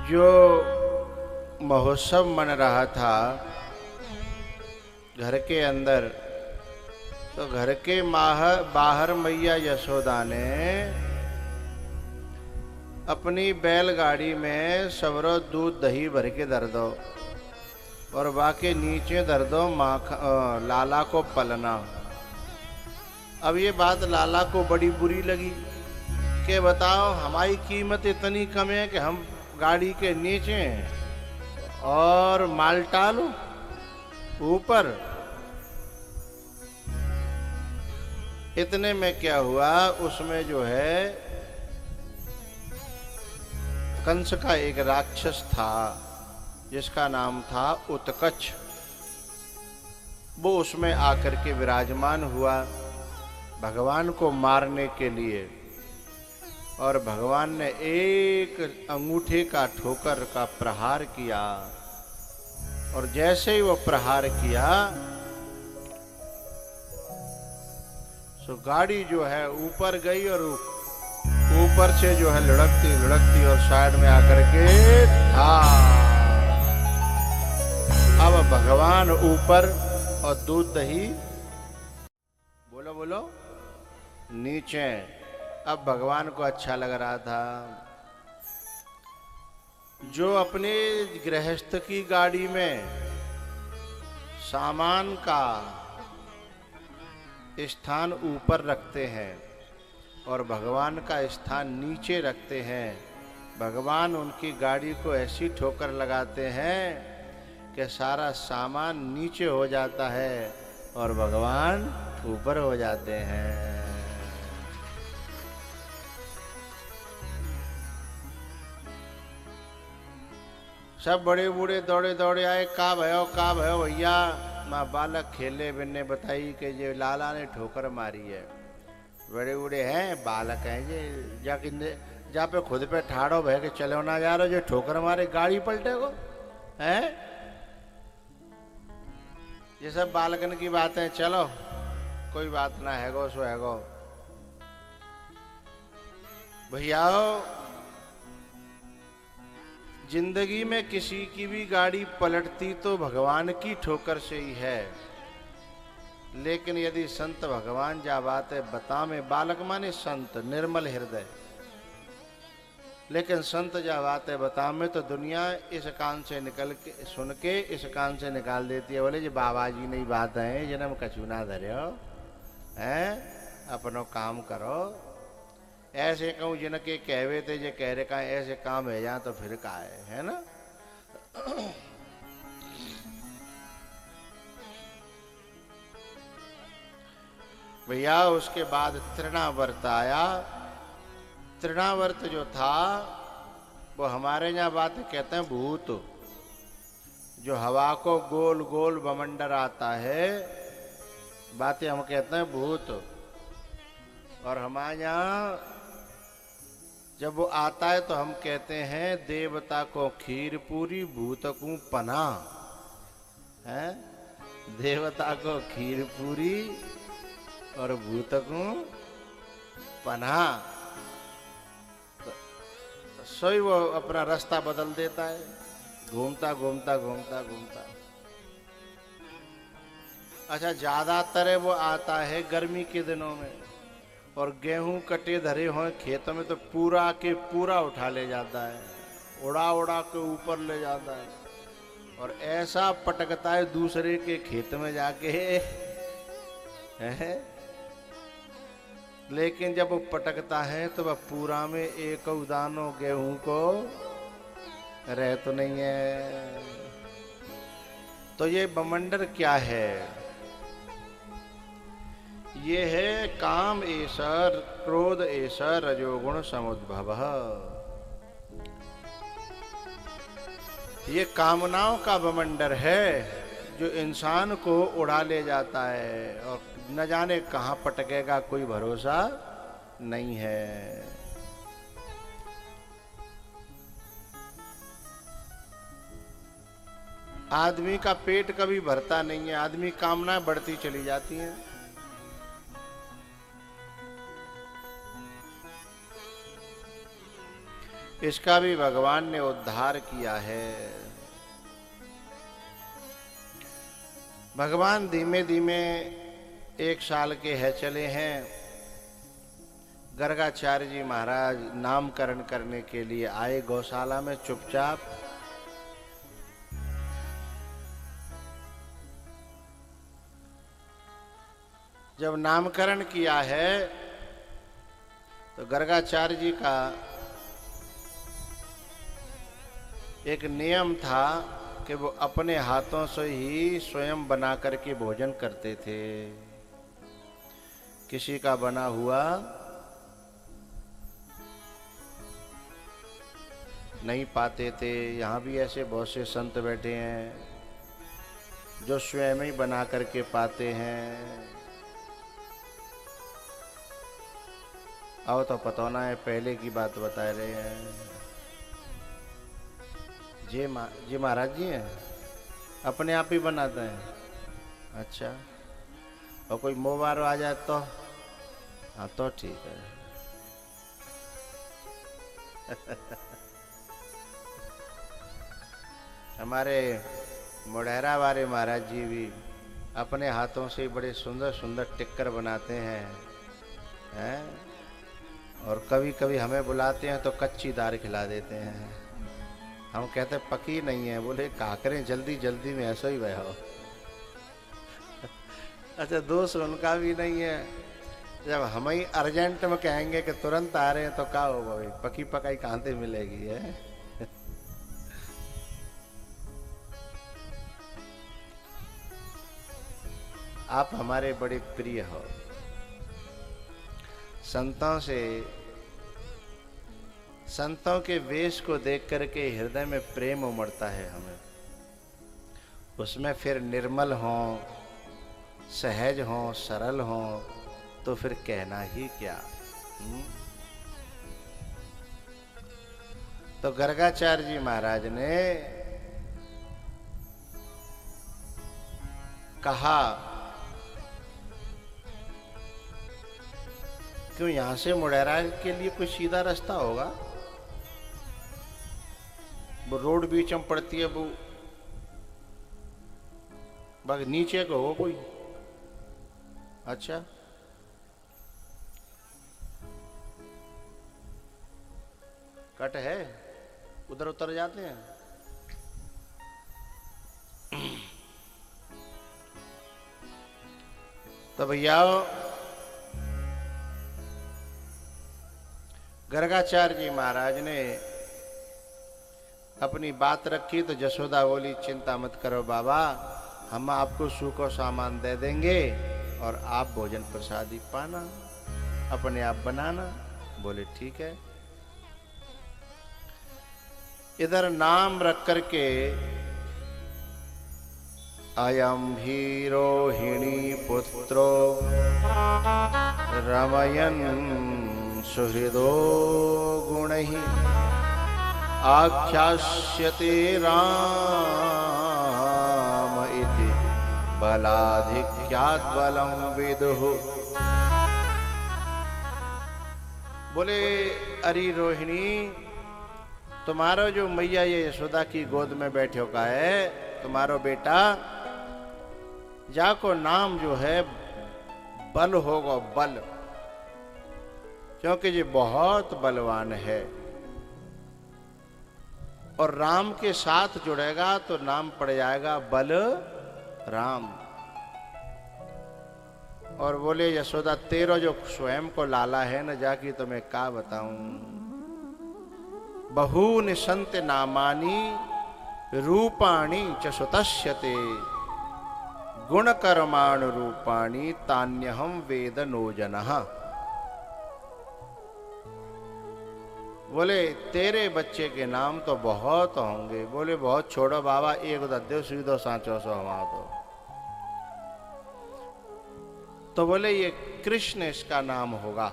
जो महोत्सव मन रहा था घर के अंदर, तो घर के बाहर मैया यशोदा ने अपनी बैलगाड़ी में सवरो दूध दही भर के धर दो और बाकी नीचे धर दो लाला को पलना। अब ये बात लाला को बड़ी बुरी लगी कि बताओ हमारी कीमत इतनी कम है कि हम गाड़ी के नीचे हैं और माल टालो ऊपर। इतने में क्या हुआ, उसमें जो है कंस का एक राक्षस था जिसका नाम था उत्कच। वो उसमें आकर के विराजमान हुआ भगवान को मारने के लिए, और भगवान ने एक अंगूठे का ठोकर का प्रहार किया, और जैसे ही वो प्रहार किया तो गाड़ी जो है ऊपर गई और ऊपर से जो है लुढ़कती और साइड में आकर के था। अब भगवान ऊपर और दूध दही बोलो बोलो नीचे। अब भगवान को अच्छा लग रहा था। जो अपने गृहस्थ की गाड़ी में सामान का स्थान ऊपर रखते हैं और भगवान का स्थान नीचे रखते हैं, भगवान उनकी गाड़ी को ऐसी ठोकर लगाते हैं कि सारा सामान नीचे हो जाता है और भगवान ऊपर हो जाते हैं। सब बड़े बूढ़े दौड़े दौड़े आए, का भयो भैया। माँ बालक खेले बिन्ने बताई कि ये लाला ने ठोकर मारी है। बड़े बूढ़े हैं, बालक हैं ये, जा पे खुद पे ठाड़ो भय के चलो ना जा रहे, जो ठोकर मारे गाड़ी पलटे को हैं। ये सब बालकन की बातें, चलो कोई बात ना है गो, सो है गो। भैया जिंदगी में किसी की भी गाड़ी पलटती तो भगवान की ठोकर से ही है, लेकिन यदि संत भगवान जा बात है बता में, बालक माने संत निर्मल हृदय, लेकिन संत जा बात है बता में तो दुनिया इस कान से निकल के सुन के इस कान से निकाल देती है। बोले जी बाबा जी नहीं बात है, जन्म कछु ना धर्यो हैं, अपनो काम करो। ऐसे कहूँ जिनके कहवे थे जे कह रहे का ऐसे काम है जा तो फिर का है ना। भैया उसके बाद तृणावर्त आया। तृणावर्त जो था वो हमारे यहाँ बात कहते हैं भूत, जो हवा को गोल गोल बमंडर आता है, बातें हम कहते हैं भूत। और हमारे यहाँ जब वो आता है तो हम कहते हैं देवता को खीर पूरी भूत को पना है। देवता को खीर पूरी और भूत को पना, तो सोई वो अपना रास्ता बदल देता है, घूमता घूमता घूमता घूमता। अच्छा ज्यादातर वो आता है गर्मी के दिनों में, और गेहूं कटे धरे हों खेतों में तो पूरा के पूरा उठा ले जाता है, उड़ा उड़ा के ऊपर ले जाता है, और ऐसा पटकता है दूसरे के खेत में जाके है। लेकिन जब वो पटकता है तो वह पूरा में एक दानो गेहूं को रह तो नहीं है। तो ये बमंडर क्या है? ये है काम ऐसा क्रोध ऐसा रजोगुण समुद्भव। ये कामनाओं का बमंडर है जो इंसान को उड़ा ले जाता है और न जाने कहां पटकेगा कोई भरोसा नहीं है। आदमी का पेट कभी भरता नहीं है, आदमी कामनाएं बढ़ती चली जाती हैं। इसका भी भगवान ने उद्धार किया है। भगवान धीमे धीमे 1 साल के है चले हैं। गर्गाचार्य जी महाराज नामकरण करने के लिए आए गौशाला में चुपचाप। जब नामकरण किया है तो गर्गाचार्य जी का एक नियम था कि वो अपने हाथों से ही स्वयं बना करके भोजन करते थे। किसी का बना हुआ नहीं पाते थे। यहाँ भी ऐसे बहुत से संत बैठे हैं जो स्वयं ही बना करके पाते हैं। आओ तो ना है, पहले की बात बता रहे हैं। जी महाराज जी हैं, अपने आप ही बनाते हैं। अच्छा, और कोई मोबाइल आ जाए तो हाँ तो ठीक है। हमारे मोढेरा वाले महाराज जी भी अपने हाथों से बड़े सुंदर सुंदर टिक्कर बनाते हैं। और कभी कभी हमें बुलाते हैं तो कच्ची दाल खिला देते हैं। हम कहते पकी नहीं है। बोले क्या करें, जल्दी जल्दी में ऐसा ही बहो। अच्छा, दोष उनका भी नहीं है। जब हम ही अर्जेंट में कहेंगे कि तुरंत आ रहे हैं तो क्या होगा भाई, पकी पकाई कहाँ से मिलेगी है। आप हमारे बड़े प्रिय हो। संतों के वेश को देख करके हृदय में प्रेम उमड़ता है हमें। उसमें फिर निर्मल हो, सहज हो, सरल हो तो फिर कहना ही क्या। तो गर्गाचार्य जी महाराज ने कहा क्यों यहां से मोढेरा के लिए कोई सीधा रास्ता होगा? वो रोड बीच में पड़ती है, वो बाग नीचे को हो कोई। अच्छा, कट है, उधर उतर जाते हैं। तो भैया गर्गाचार्य जी महाराज ने अपनी बात रखी तो जसोदा बोली चिंता मत करो बाबा, हम आपको सूखो सामान दे देंगे और आप भोजन प्रसादी पाना, अपने आप बनाना। बोले ठीक है। इधर नाम रख करके अयम ही रोहिणी पुत्रो रमयन सुहृदो गुणहि आख्यास्यते राम इति बलाधिक्यात् बलं विदुः। बोले अरे रोहिणी, तुम्हारा जो मैया ये यशोदा की गोद में बैठे का है, तुम्हारो बेटा, जाको नाम जो है बल होगा, बल, क्योंकि ये बहुत बलवान है। और राम के साथ जुड़ेगा तो नाम पड़ जाएगा बल राम। और बोले यशोदा, तेरो जो स्वयं को लाला है न, जाकी तुम्हें क्या बताऊं। बहूनि संत नामानि रूपाणि च सुतस्यते गुण कर्माण रूपाणि तान्यहम वेद नो जनः। बोले तेरे बच्चे के नाम तो बहुत होंगे। बोले बहुत छोड़ो बाबा, एक दद्यो सीधो सांचो सो हमारा तो बोले ये कृष्ण इसका नाम होगा।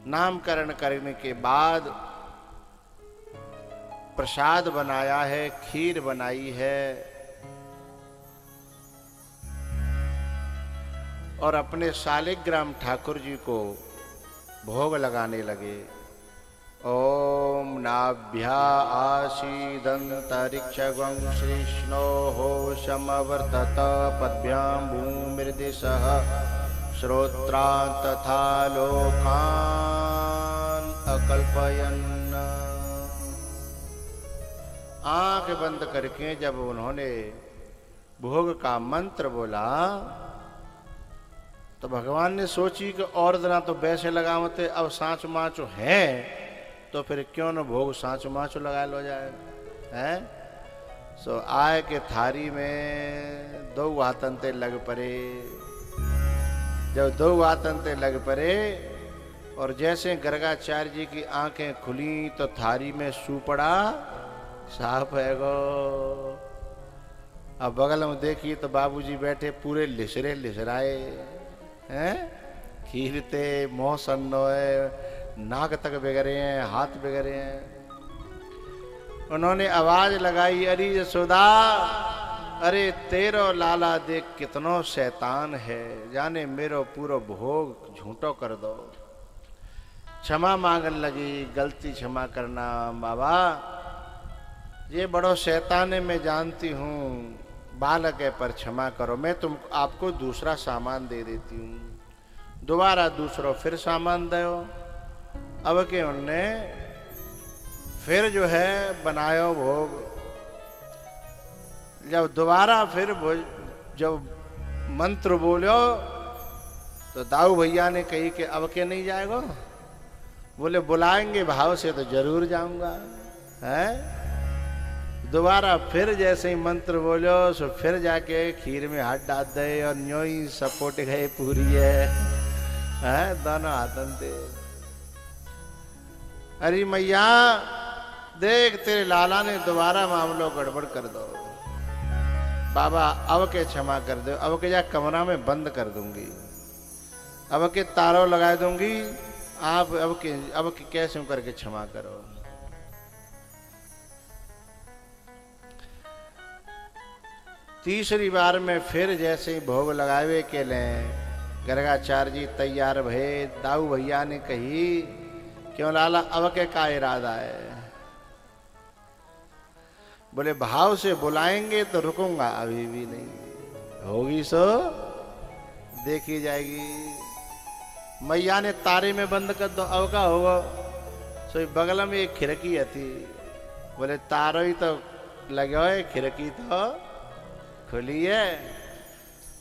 नामकरण करने के बाद प्रसाद बनाया है, खीर बनाई है और अपने शालिग्राम ठाकुर जी को भोग लगाने लगे। ओम नाभ्या आसीदन्तरिक्षगं श्रीष्णोः समवर्तत पद्भ्यां भूमिर्दिशः श्रोत्रान् तथा लोकान् अकल्पयन्। आंख बंद करके जब उन्होंने भोग का मंत्र बोला तो भगवान ने सोची कि और दिना तो वैसे लगावते, अब सांच माचो है तो फिर क्यों न भोग सांच माचो लगा लो जाए हैं। सो आय के थारी में 2 वातंते लग पड़े। जब 2 वातंते लग पड़े और जैसे गर्गाचार्य जी की आंखें खुली तो थारी में सूपड़ा साफ है गो। अब बगल में देखी तो बाबूजी बैठे पूरे लिसरे लिसराए हैं, खीरते मोह सन्नोए, नाक तक बिगड़े हैं, हाथ बिगड़े हैं। उन्होंने आवाज लगाई, अरे यशोदा, अरे तेरो लाला देख कितनो शैतान है, जाने मेरो पूरा भोग झूठो कर दो। क्षमा मांगन लगी, गलती क्षमा करना बाबा, ये बड़ो शैतान है मैं जानती हूँ, बालक है पर क्षमा करो, मैं तुम आपको दूसरा सामान दे देती हूँ। दोबारा दूसरा फिर सामान दो। अब के उनने फिर जो है बनायो भोग। जब दोबारा फिर जब मंत्र बोलो तो दाऊ भैया ने कही कि अब के नहीं जाएगा। बोले बुलाएंगे भाव से तो जरूर जाऊंगा है। दोबारा फिर जैसे ही मंत्र बोलो सो फिर जाके खीर में हाथ डाल दे और न्यो ही सपोर्ट गए पूरी है दोनों हाथन थे। अरे मैया देख तेरे लाला ने दोबारा मामलो गड़बड़ कर दो, बाबा अब के क्षमा कर दो, अब के जा कमरा में बंद कर दूंगी, अब के तारों लगा दूंगी, आप अब के कैसे करके क्षमा करो। तीसरी बार में फिर जैसे ही भोग लगावे के लें गर्गाचार्य जी तैयार भये। दाऊ भैया ने कही, क्यों लाला अब के का इरादा है? बोले भाव से बुलाएंगे तो रुकूंगा, अभी भी नहीं, होगी सो देखी जाएगी। मैया ने तारे में बंद कर दो, अब का होगा। सो बगल में एक खिड़की थी, बोले तारो ही तो लगे हो, खिड़की तो खुली है।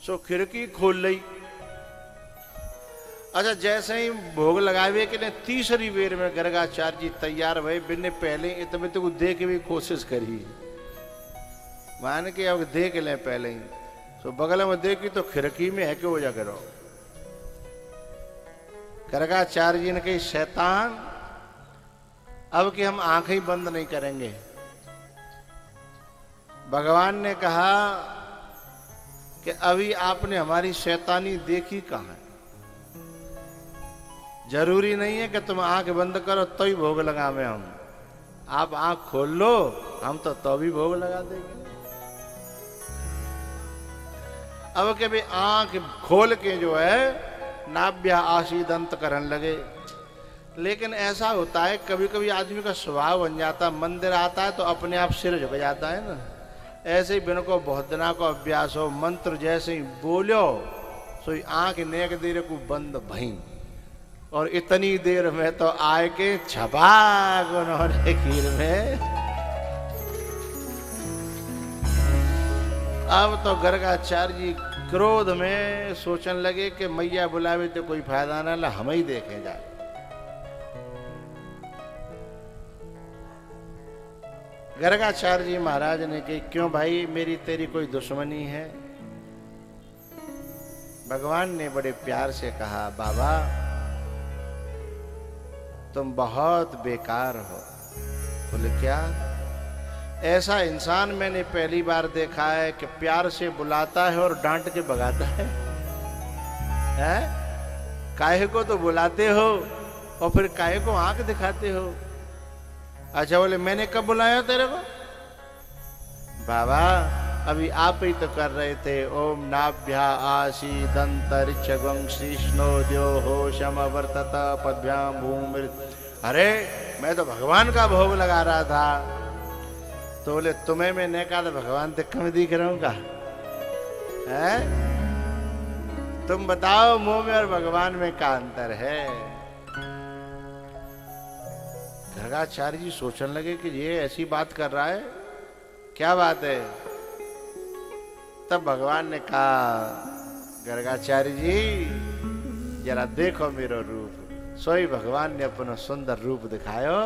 सो खिड़की खोल ली। अच्छा जैसे ही भोग लगावे के लिए तीसरी बेर में गर्गाचार्य जी तैयार भये। बिन्ने पहले इतने तो देख भी कोशिश करी, मान के अब देख ले पहले ही। सो बगल में देखी तो खिड़की में है कि वो जा करो। गर्गाचार्य जी ने कही, शैतान अब कि हम आंखें ही बंद नहीं करेंगे। भगवान ने कहा कि अभी आपने हमारी शैतानी देखी कहाँ है? जरूरी नहीं है कि तुम आंख बंद करो तो ही भोग लगावे हम, आप आंख खोल लो हम तो भी भोग लगा देंगे। अब के भी आंख खोल के जो है नाभ्या आसीदंत करने लगे। लेकिन ऐसा होता है कभी कभी आदमी का स्वभाव बन जाता, मंदिर आता है तो अपने आप सिर झुक जाता है ना। ऐसे ही बिन को बहुत दिना को अभ्यास हो, मंत्र जैसे ही बोलो सो आंख नेक देर को बंद भई और इतनी देर में तो आए के छपाक उन्होंने खीर में। अब तो गर्गाचार्य जी क्रोध में सोचने लगे कि मैया बुलावे तो कोई फायदा ना, ला हम ही देखें जाए। गर्गाचार्य जी महाराज ने कही, क्यों भाई मेरी तेरी कोई दुश्मनी है? भगवान ने बड़े प्यार से कहा, बाबा तुम बहुत बेकार हो। बोले क्या? ऐसा इंसान मैंने पहली बार देखा है कि प्यार से बुलाता है और डांट के भगाता है, हैं? काहे को तो बुलाते हो और फिर काहे को आंख दिखाते हो? अच्छा बोले मैंने कब बुलाया तेरे को? बाबा अभी आप ही तो कर रहे थे, ओम नाभ्या आसीदन्तरिक्षगं श्रीष्णो द्यो हो समवर्तत पद्भ्यां भूमिर्। अरे मैं तो भगवान का भोग लगा रहा था। तो बोले तुम्हें मैं ने कहा भगवान तो कम दिख रहा हूँ का है? तुम बताओ मुंह में और भगवान में क्या अंतर है? गर्गाचार्य जी सोचने लगे कि ये ऐसी बात कर रहा है, क्या बात है? तब भगवान ने कहा गर्गाचार्य जी जरा देखो मेरा रूप। सोई भगवान ने अपना सुंदर रूप दिखायो।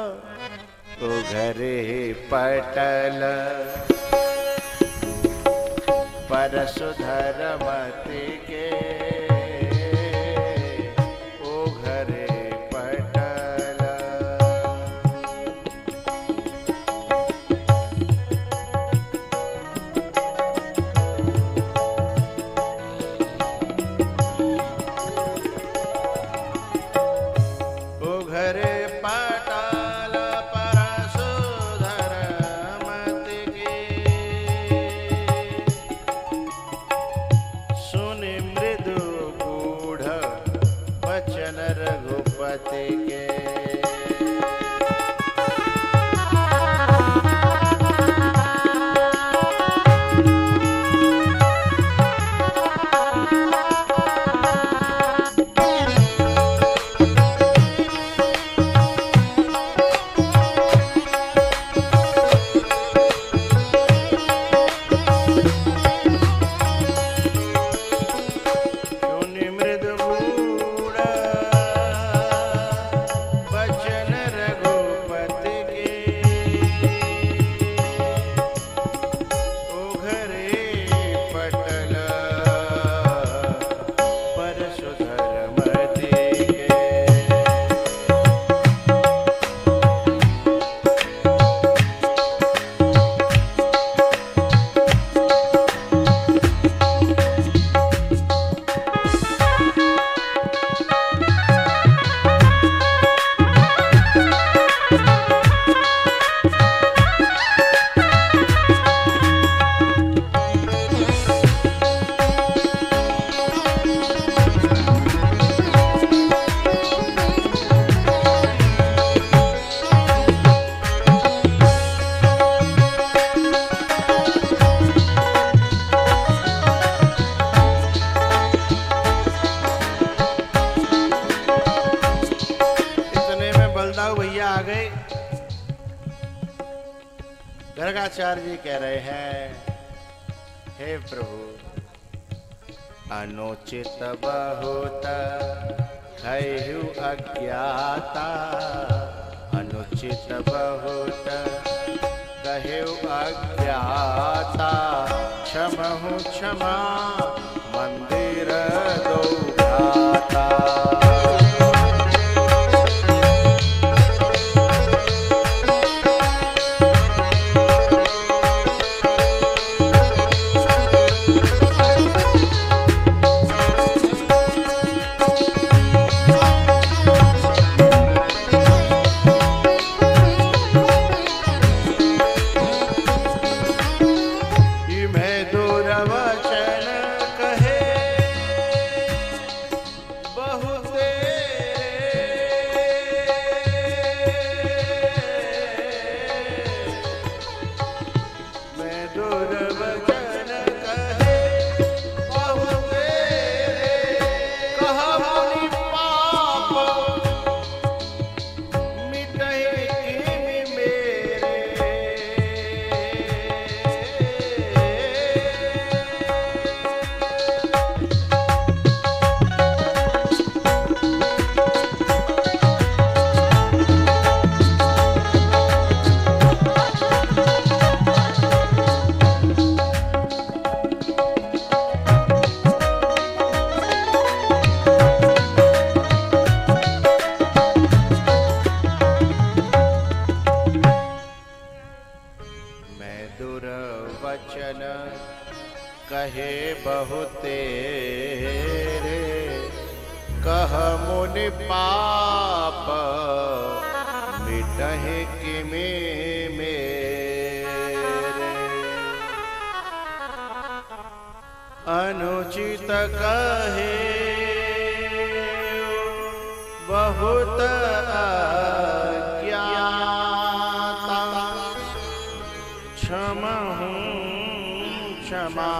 ओ घरे पटल परसुधर मति के, ओ घरे पटल। ओ घरे पटल परसुधर मति के, सुनि मृदु गूढ़ वचन रघुपति के। सुनि मृदु गूढ़ वचन रघुपति के, ओ घरे पटल परसुधर मति के। इतने में बलदाऊ भैया आ गए। गर्गाचार्य जी कह रहे हैं हे प्रभु अनुचित बहुत खयु अज्ञाता, अनुचित बहुत कहु अज्ञाता, क्षमहु क्षमा मंदिर दो भ्राता। मैं दूर वचन कहे बहुते, मैं दूर वचन कहे बहुते, कहा मुनि पाप मिटहि किमि मेरे। मैं दुर्वचन कहे बहुते रे, कह मुनि पाप मिटहि किमि मेरे। अनुचित कहे बहुत अज्ञाता, क्षमा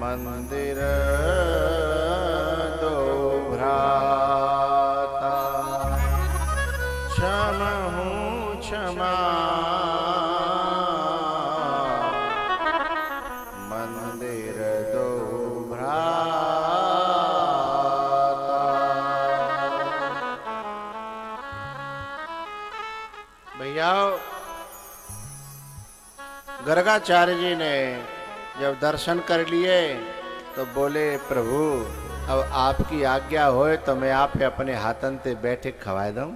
मंदिर दो भ्राता, क्षमहु क्षमा मंदिर दो भ्राता। भैया गर्गाचार्य जी ने जब दर्शन कर लिए तो बोले, प्रभु अब आपकी आज्ञा होए तो मैं आप अपने हाथन ते बैठे खवाए दूं।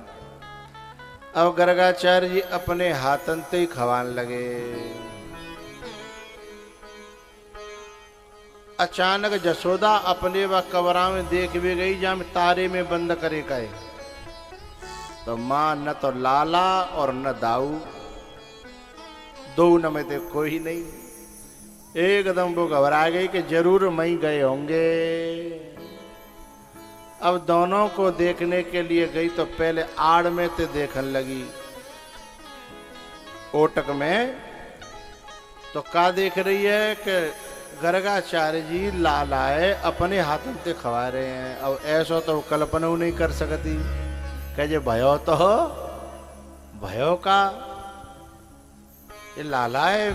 अब गर्गाचार्य जी अपने हाथन ते ही खवाने लगे। अचानक जसोदा अपने व कबरा में देख भी गई जहां तारे में बंद करे कहे, तो मां न तो लाला और न दाऊ, दो न में तो कोई नहीं। एकदम वो घबरा गई कि जरूर मई गए होंगे। अब दोनों को देखने के लिए गई तो पहले आड़ में ते देखने लगी, ओटक में। तो का देख रही है कि गर्गाचार्य जी लालाए अपने हाथों से खवा रहे हैं। अब ऐसा तो कल्पना नहीं कर सकती, कहे भयो तो हो, भयो का ये लालाए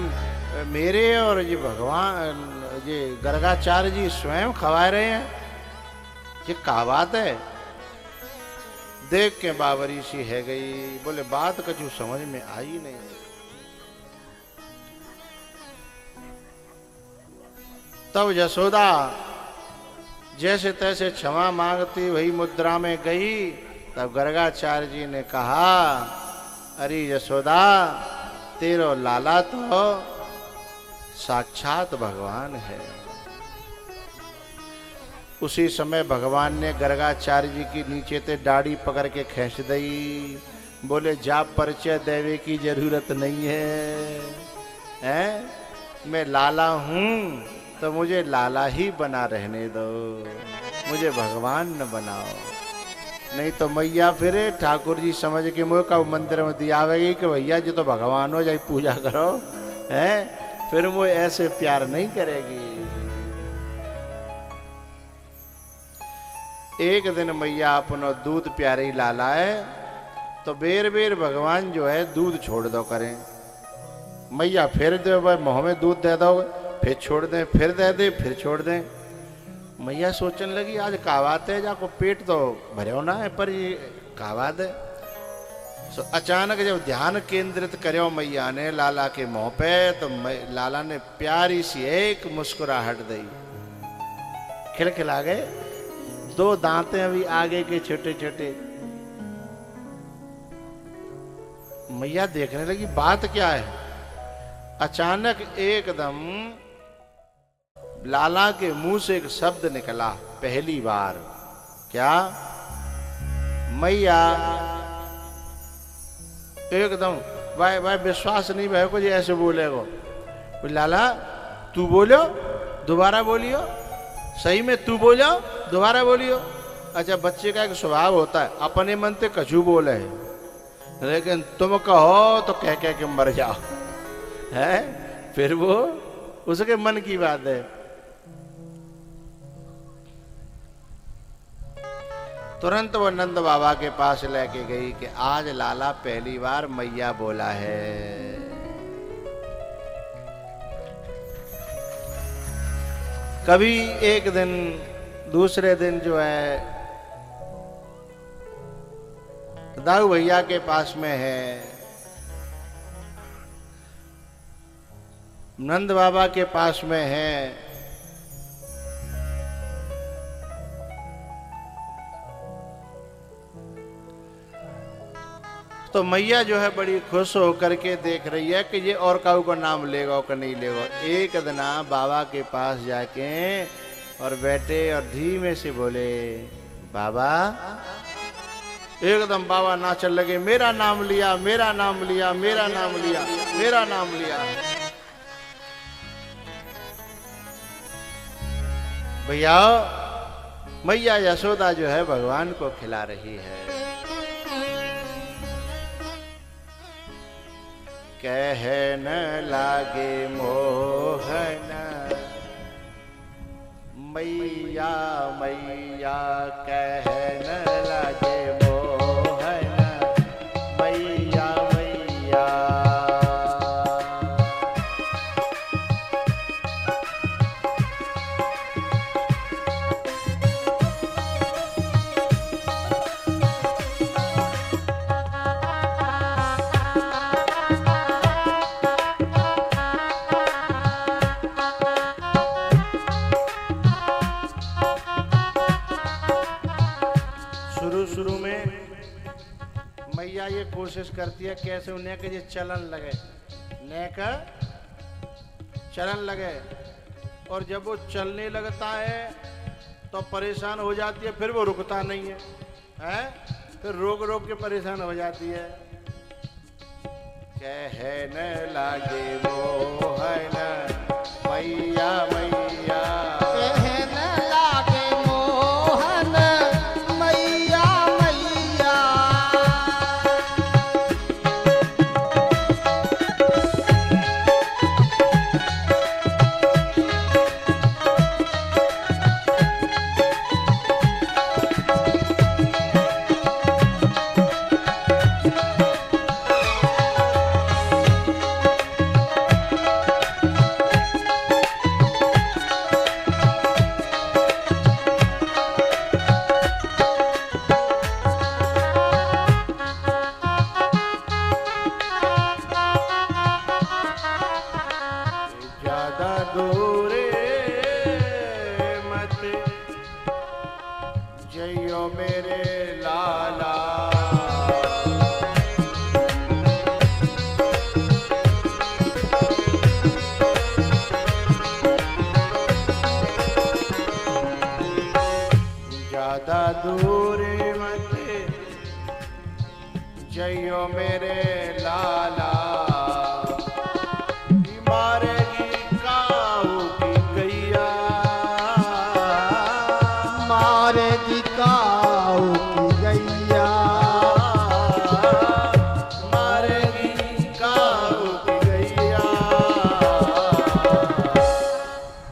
मेरे और ये भगवान ये गर्गाचार्य जी स्वयं खवा रहे हैं, ये क्या बात है। देख के बावरी सी है गई, बोले बात कुछ समझ में आई नहीं। तब यशोदा जैसे तैसे क्षमा मांगती वही मुद्रा में गई। तब गर्गाचार्य जी ने कहा, अरे यशोदा तेरो लाला तो साक्षात भगवान है। उसी समय भगवान ने गर्गाचार्य जी की नीचे ते दाढ़ी पकड़ के खींच दी। बोले जा परिचय देवे की जरूरत नहीं है, हैं? मैं लाला हूं तो मुझे लाला ही बना रहने दो, मुझे भगवान न बनाओ। नहीं तो मैया फिर ठाकुर जी समझ के मुझे का मंदिर में दियावेगी कि भैया जी तो भगवान हो जाए पूजा करो, हैं? फिर वो ऐसे प्यार नहीं करेगी। एक दिन मैया अपना दूध प्यारे लाला है तो बेर बेर भगवान जो है दूध छोड़ दो करें। मैया फिर दो मुँह में दूध दे दो, फिर छोड़ दें, फिर दे दे, फिर छोड़ दें। मैया सोचने लगी आज का बात है, जाको पेट तो भरे ना है पर ये का बात है। सो अचानक जब ध्यान केंद्रित करो मैया ने लाला के मुंह पे, तो लाला ने प्यारी सी एक मुस्कुराहट दी, खिलखिला गए। दो दांतें अभी आगे के छोटे छोटे। मैया देखने लगी बात क्या है। अचानक एकदम लाला के मुंह से एक शब्द निकला पहली बार, क्या? मैया। एकदम भाई भाई विश्वास नहीं भाई को ऐसे बोलेगो। लाला तू बोलो, दोबारा बोलियो, सही में तू बोलो, दोबारा बोलियो। अच्छा बच्चे का एक स्वभाव होता है अपने मन से कछु बोले है, लेकिन तुम कहो तो कह के मर जाओ, है? फिर वो उसके मन की बात है। तुरंत वो नंद बाबा के पास लेके गई कि आज लाला पहली बार मैया बोला है। कभी एक दिन, दूसरे दिन जो है दाऊ भैया के पास में है, नंद बाबा के पास में है। तो मैया जो है बड़ी खुश होकर के देख रही है कि ये और काऊ का नाम लेगा कि नहीं लेगा। एक दिन बाबा के पास जाके और बैठे और धीमे से बोले, बाबा। एकदम बाबा नाचन लगे, मेरा नाम लिया, मेरा नाम लिया, मेरा नाम लिया, मेरा नाम लिया। भैया मैया यशोदा जो है भगवान को खिला रही है। कहन लागे मोहन मैया मैया कहन लागे मोहन मैया मैया। शुरू में मैया ये कोशिश करती है कैसे उन्हें के चलन लगे, नेक चलन लगे, और जब वो चलने लगता है तो परेशान हो जाती है, फिर वो रुकता नहीं है, हैं? फिर रोक रोक के परेशान हो जाती है। कहने लागे मोहन मैया मैया, जइयो मेरे लाला, ज्यादा दूर मत जइयो मेरे लाला, मारेगी काऊ की गैया, मारेगी काऊ की गैया, मारेगी काऊ की गैया।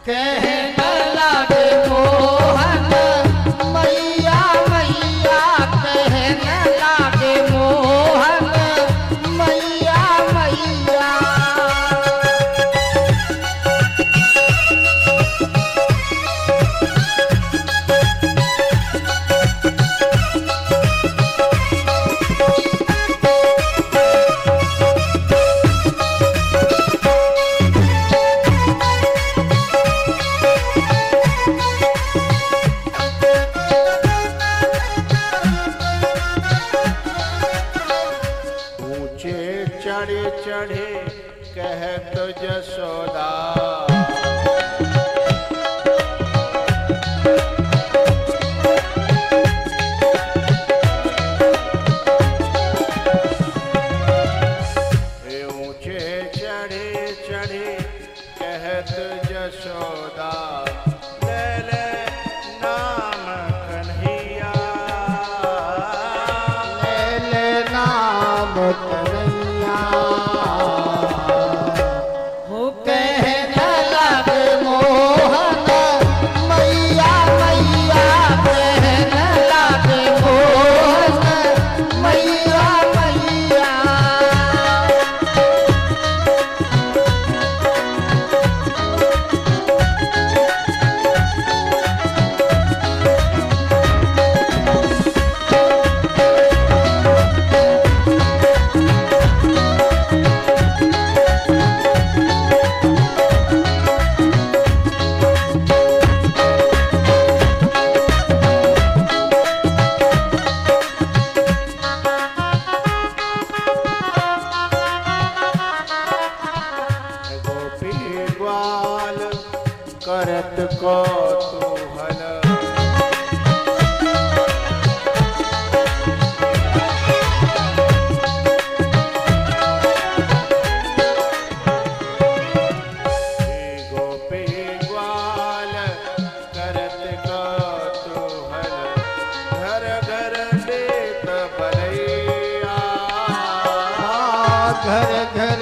कहने लागे मोहन मैया मैया, कहने लागे मोहन मैया मैया। चढ़े चढ़े कहत जसोदा, ऊंचे चढ़े चढ़े कहत जसोदा, ले ले नाम कन्हैया, ले ले नाम कन्हैया। हो कहने लागे मोहन मैया मैया, कहने लागे मोहन मैया मैया। करत को तूहल, गोपी ग्वाल करत को तूहल, घर घर देत बलैया, घर घर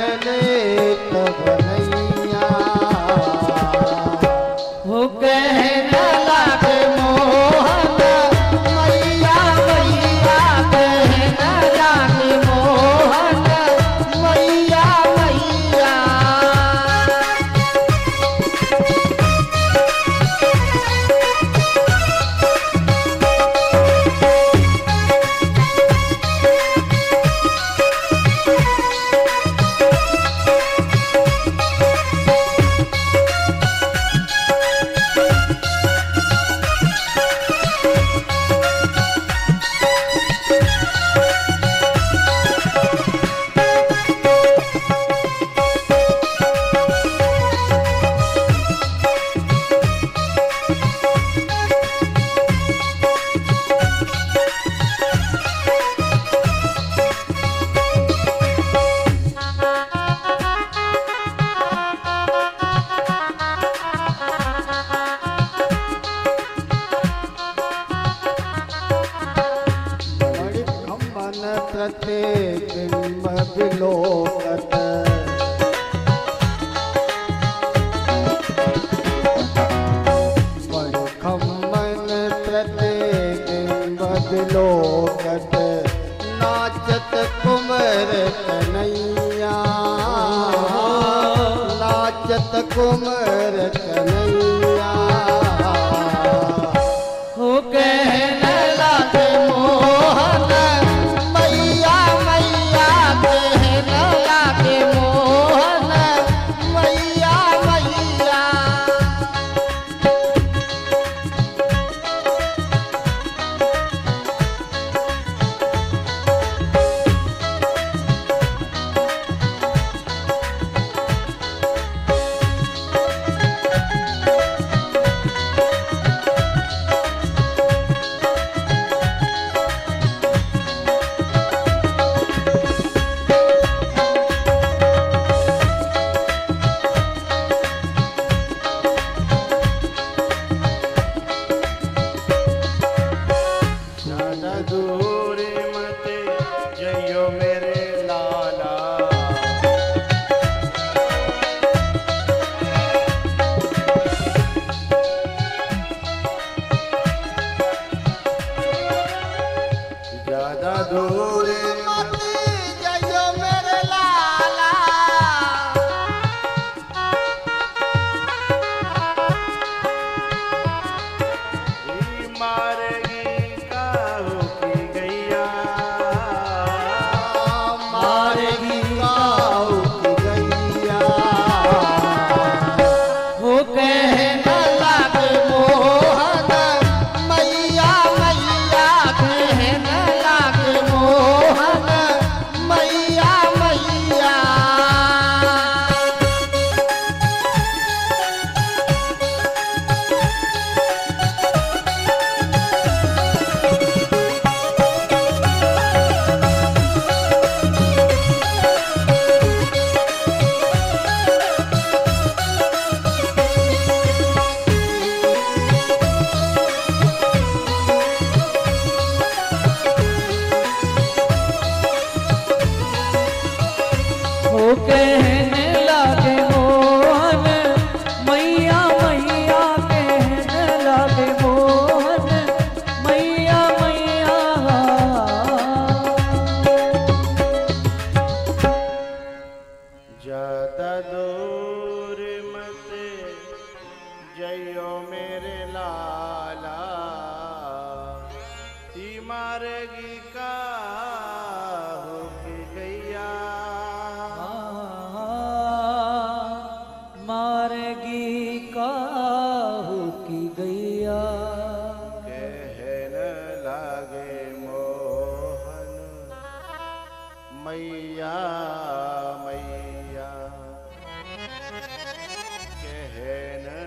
प्रतिबिंब विलोकत खम्मन प्रतिबिंब विलोकत नाचत कुंवर कन्हैया नाचत कुंवर कन्हैया हो कहने लगे मोहन मैया मैया कहने लगे मोहन मैया मैया ज्यादा दूर मत जइयो मेरे लाला ज्यादा दूर मत जइयो मेरे लाला ही मारेगी काहू की गैया मारेगी काऊ की गैया हो कहने लगे मोहन मैया मैया कहने लगे मोहन मैया मैया हो कहने लगे मोहन मैया मैया कहने लगे मोहन मैया मैया ज्यादा दूर मत जइयो मेरे लाला ही मारेगी काहू की गैया मारेगी काहू की गैया कहने लगे मोहन मैया मैया कहने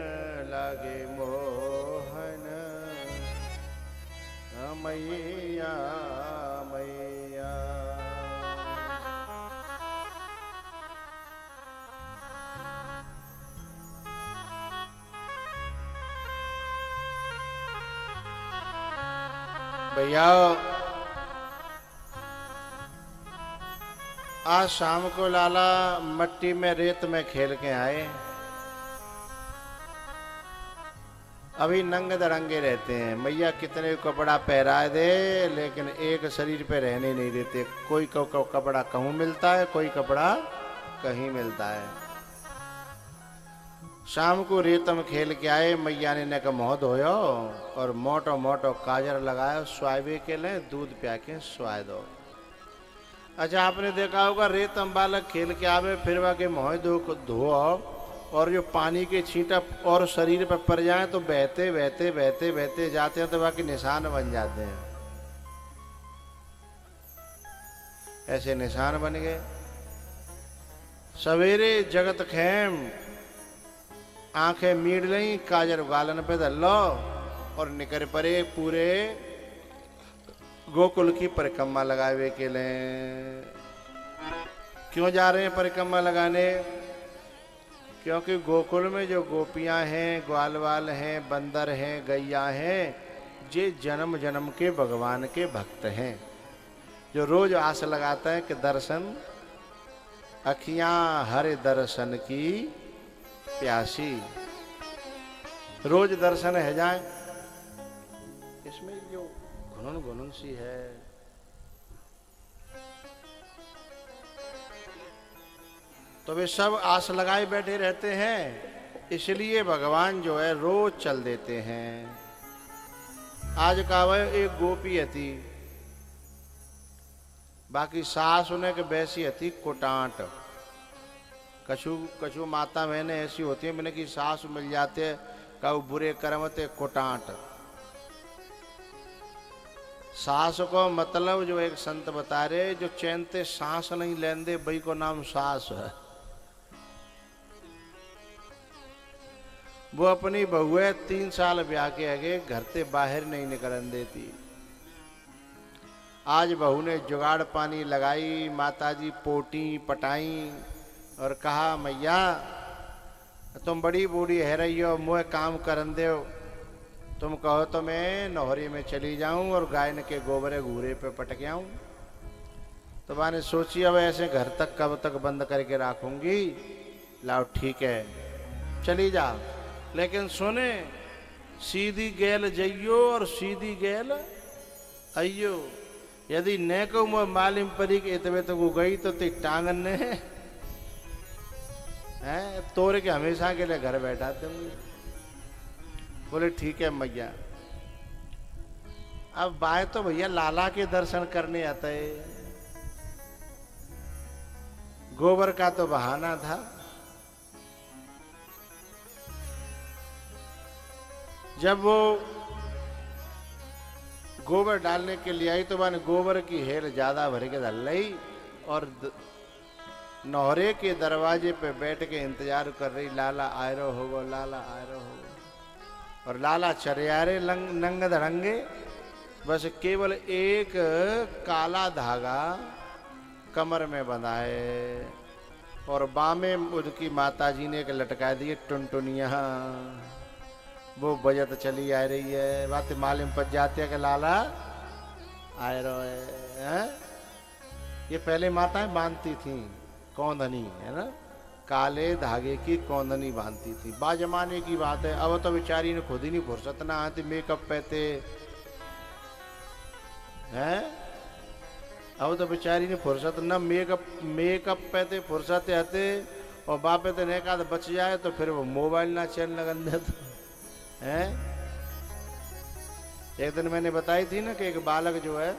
लगे मोहन मैया मैया भैया आज शाम को लाला मट्टी में रेत में खेल के आए अभी नंगे दरंगे रहते हैं मैया कितने कपड़ा पहरा दे लेकिन एक शरीर पे रहने नहीं देते कोई कपड़ा कहूँ मिलता है कोई कपड़ा कहीं मिलता है शाम को रेतम खेल के आए मैया ने का मुँह धोयो और मोटो मोटो काजर लगायो स्वावे के लिए दूध पिया के स्वाय दो अच्छा आपने देखा होगा रेतम बालक खेल के आवे फिर वह के मुँह धो और जो पानी के छींटा और शरीर पर पड़ जाए तो बहते बहते बहते बहते जाते हैं तो वह के निशान बन जाते हैं ऐसे निशान बन गए सवेरे जगत खेम आंखें मीड़ लई काजर गालन पे धर लो और निकर परे पूरे गोकुल की परिक्रमा लगावे के लिए क्यों जा रहे हैं परिक्रमा लगाने क्योंकि गोकुल में जो गोपियां हैं ग्वालवाल हैं बंदर हैं गैया हैं ये जन्म जन्म के भगवान के भक्त हैं जो रोज आस लगाता है कि दर्शन, अखियां हरे दर्शन की प्यासी, रोज दर्शन है जाए। इसमें जो घुनन घुनन सी है, तो वे सब आस लगाए बैठे रहते हैं, इसलिए भगवान जो है रोज चल देते हैं। आज का वह एक गोपी हती, बाकी सास उन्हें के बैसी हती कोटांट। कछु कछु माता बहने ऐसी होती है, मैंने की सास मिल जाते का बुरे कर्म थे कोटांट। सास को मतलब जो एक संत बता रहे, जो चैनते सांस नहीं लेंदे बई को नाम सास है। वो अपनी बहुए 3 साल ब्याह के आगे घर से बाहर नहीं निकलन देती। आज बहू ने जुगाड़ पानी लगाई, माताजी पोटी पटाई और कहा मैया तुम बड़ी बूढ़ी है रही हो, मुझे काम करन दो, तुम कहो तो मैं नौहरी में चली जाऊं और गाय के गोबरे घूरे पे पटक आऊं। तो मैंने सोची अब ऐसे घर तक कब तक बंद करके रखूंगी, लाओ ठीक है चली जा, लेकिन सुने सीधी गेल जइयो और सीधी गेल अयो। यदि न को मालिम परी के इतवे तो वो गई तो ती टांगन ने है तोड़ के हमेशा के लिए घर बैठा दूंगी। बोले ठीक है मैया। अब बाय तो भैया लाला के दर्शन करने आते, गोबर का तो बहाना था। जब वो गोबर डालने के लिए आई तो मैंने गोबर की हेल ज्यादा भर के डाल ली और नौहरे के दरवाजे पे बैठ के इंतजार कर रही, लाला आयरो होगो, लाला आयरो होगो। और लाला चरियारे नंग धड़ंगे, बस केवल एक काला धागा कमर में बंधाए और बामे उसकी माताजी ने एक लटका दिए टुनटुनिया, वो बजत चली आ रही है। बात मालूम पड़ जाती है कि लाला आयरो है। ये पहले माताएं बांधती थी कौंधनी, है ना, काले धागे की कौंधनी बांधती थी। बाजमाने की बात है, अब तो बेचारी ने खुद ही नहीं फुर्सत ना आती मेकअप पहते हैं। अब तो बेचारी ने फुर्सत न मेकअप पहते फुर्सत आते, और बापे तो नेका तो बच जाए तो फिर वो मोबाइल ना चल लगन दे तो है। एक दिन मैंने बताई थी ना कि एक बालक जो है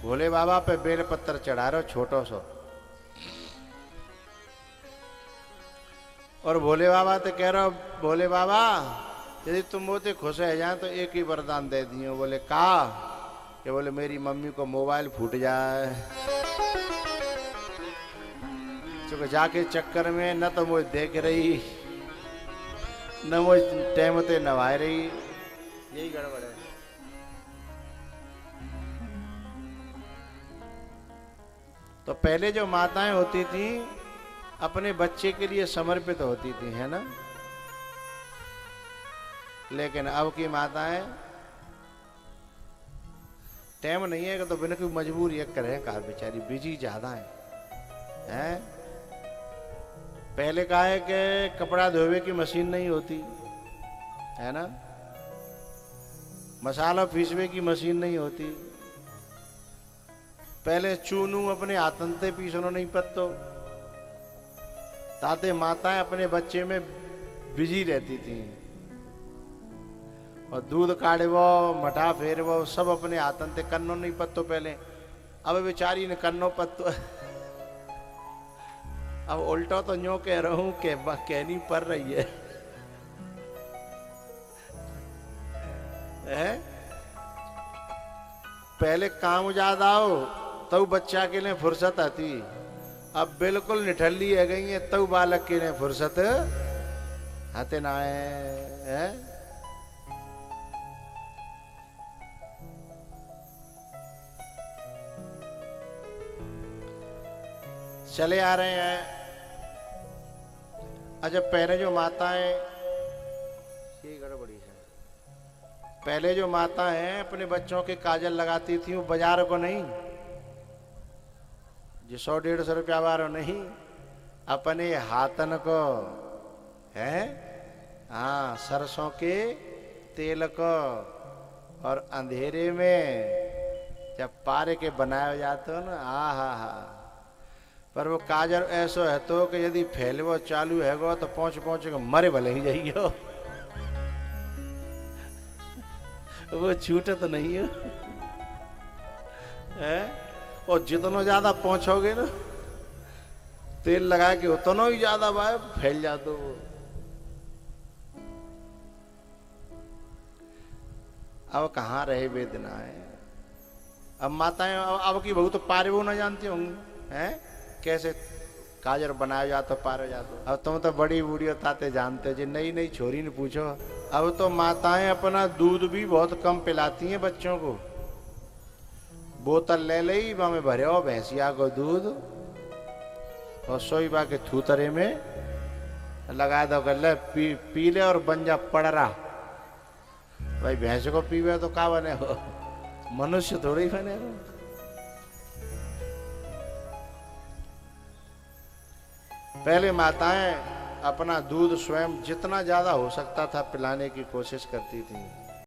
भोले बाबा पे बेल पत्थर चढ़ा रहा छोटो सो, और भोले बाबा तो कह रहा भोले बाबा यदि तुम होते खुश है जाए तो एक ही वरदान दे दियो। बोले का? कि बोले मेरी मम्मी को मोबाइल फूट जाए, क्योंकि जाके चक्कर में न तो मुझे देख रही न मुझे टाइम ते नवाए रही, यही गड़बड़ है। तो पहले जो माताएं होती थी अपने बच्चे के लिए समर्पित होती थी, है ना, लेकिन अब की माताएं टाइम नहीं है तो बिना कोई मजबूर ये करें कहा, बेचारी बिजी ज्यादा है। पहले कहा है कि कपड़ा धोवे की मशीन नहीं होती, है ना, मसाला पीसवे की मशीन नहीं होती, पहले चूनू अपने हाथन से पीसनो नहीं पत्तो, ताते माताएं अपने बच्चे में बिजी रहती थी, और दूध काढ़वो मठा फेरवो सब अपने हाथन से कन्नो नहीं पत्तो पहले। अब बेचारी ने कन्नो पत्तो अब उल्टा तो न्यो कह रहा हूं कि कहनी पड़ रही है, पहले काम ज्यादा हो तब बच्चा के लिए फुर्सत आती, अब बिल्कुल निठल्ली है गई है तब बालक के लिए फुर्सत आते ना है। चले आ रहे हैं। अच्छा पहले जो माताएं, ये गड़बड़ी है, पहले जो माता हैं अपने बच्चों के काजल लगाती थी वो बाजार को नहीं, जो 100-150 रुपया वालों नहीं, अपने हाथन को है। हाँ, सरसों के तेल को। और अंधेरे में जब पारे के बनाया जाते हो ना, आ हा हा। पर वो काजल ऐसो है तो कि यदि फैलवो चालू है गो तो पहुंच के मरे भले ही जाइयो, वो छूटे तो नहीं है। और जितना ज्यादा पहुंचोगे ना तेल लगा के, उतना ही ज्यादा भाई फैल जाते वो। अब कहाँ रहे वेदनाएं। अब माताएं अब की बहू तो पारे वो ना जानती होंगी हैं कैसे काजर बनाया जाता पारे जाता। अब तुम तो बड़ी बूढ़ी ताते जानते हो, जो नई नई छोरी ने पूछो। अब तो माताएं अपना दूध भी बहुत कम पिलाती हैं बच्चों को। बोतल ले ली में भरे हो भैंसिया को दूध और सोई बा के थूतरे में लगा दो, गले पी ले और बन जा पड़ रहा। भाई भैंस को पीवे तो का बने हो, मनुष्य थोड़ी बने हो। पहले माताएं अपना दूध स्वयं जितना ज्यादा हो सकता था पिलाने की कोशिश करती थी।